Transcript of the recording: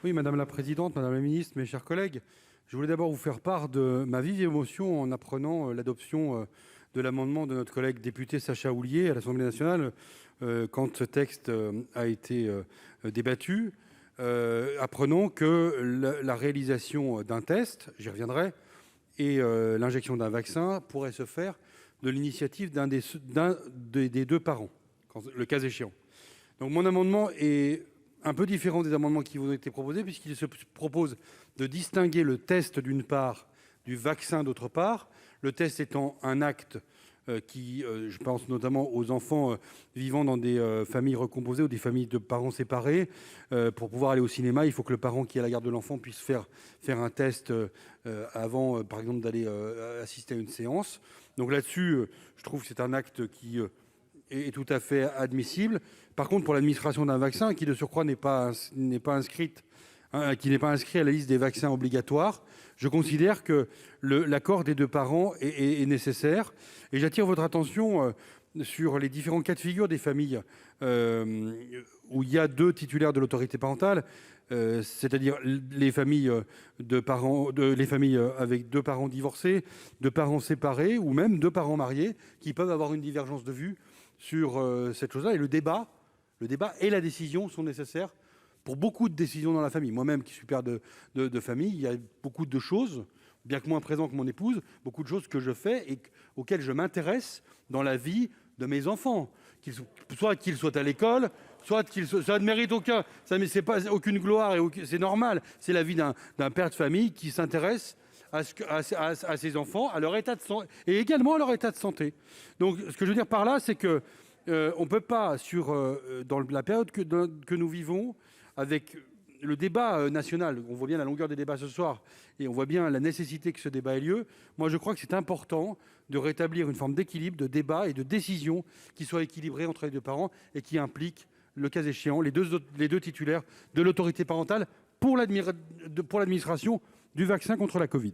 Oui, madame la présidente, madame la ministre, mes chers collègues, je voulais d'abord vous faire part de ma vive émotion en apprenant l'adoption de l'amendement de notre collègue député Sacha Houlié à l'Assemblée nationale quand ce texte a été débattu. Apprenons que la réalisation d'un test, j'y reviendrai, et l'injection d'un vaccin pourraient se faire de l'initiative d'un des deux parents, le cas échéant. Donc mon amendement est un peu différent des amendements qui vous ont été proposés, puisqu'il se propose de distinguer le test d'une part du vaccin d'autre part, le test étant un acte je pense notamment aux enfants vivant dans des familles recomposées ou des familles de parents séparés. Pour pouvoir aller au cinéma, il faut que le parent qui est à la garde de l'enfant puisse faire un test avant, par exemple, d'aller assister à une séance. Donc là-dessus, je trouve que c'est un acte qui est tout à fait admissible. Par contre, pour l'administration d'un vaccin qui de surcroît n'est pas inscrit à la liste des vaccins obligatoires, je considère que l'accord des deux parents est nécessaire. Et j'attire votre attention sur les différents cas de figure des familles où il y a deux titulaires de l'autorité parentale, c'est-à-dire les familles les familles avec deux parents divorcés, deux parents séparés ou même deux parents mariés qui peuvent avoir une divergence de vue sur cette chose-là. Et le débat et la décision sont nécessaires pour beaucoup de décisions dans la famille. Moi-même, qui suis père de famille, il y a beaucoup de choses, bien que moins présent que mon épouse, beaucoup de choses que je fais et auxquelles je m'intéresse dans la vie de mes enfants, soit qu'ils soient à l'école, soit ça ne mérite c'est pas aucune gloire, c'est normal. C'est la vie d'un père de famille qui s'intéresse à ses enfants, à leur état de santé et également à leur état de santé. Donc, ce que je veux dire par là, c'est que on ne peut pas, dans la période que nous vivons, avec le débat national, on voit bien la longueur des débats ce soir, et on voit bien la nécessité que ce débat ait lieu. Moi, je crois que c'est important de rétablir une forme d'équilibre, de débat et de décision qui soit équilibrée entre les deux parents et qui implique, le cas échéant, les deux titulaires de l'autorité parentale pour l'administration du vaccin contre la Covid.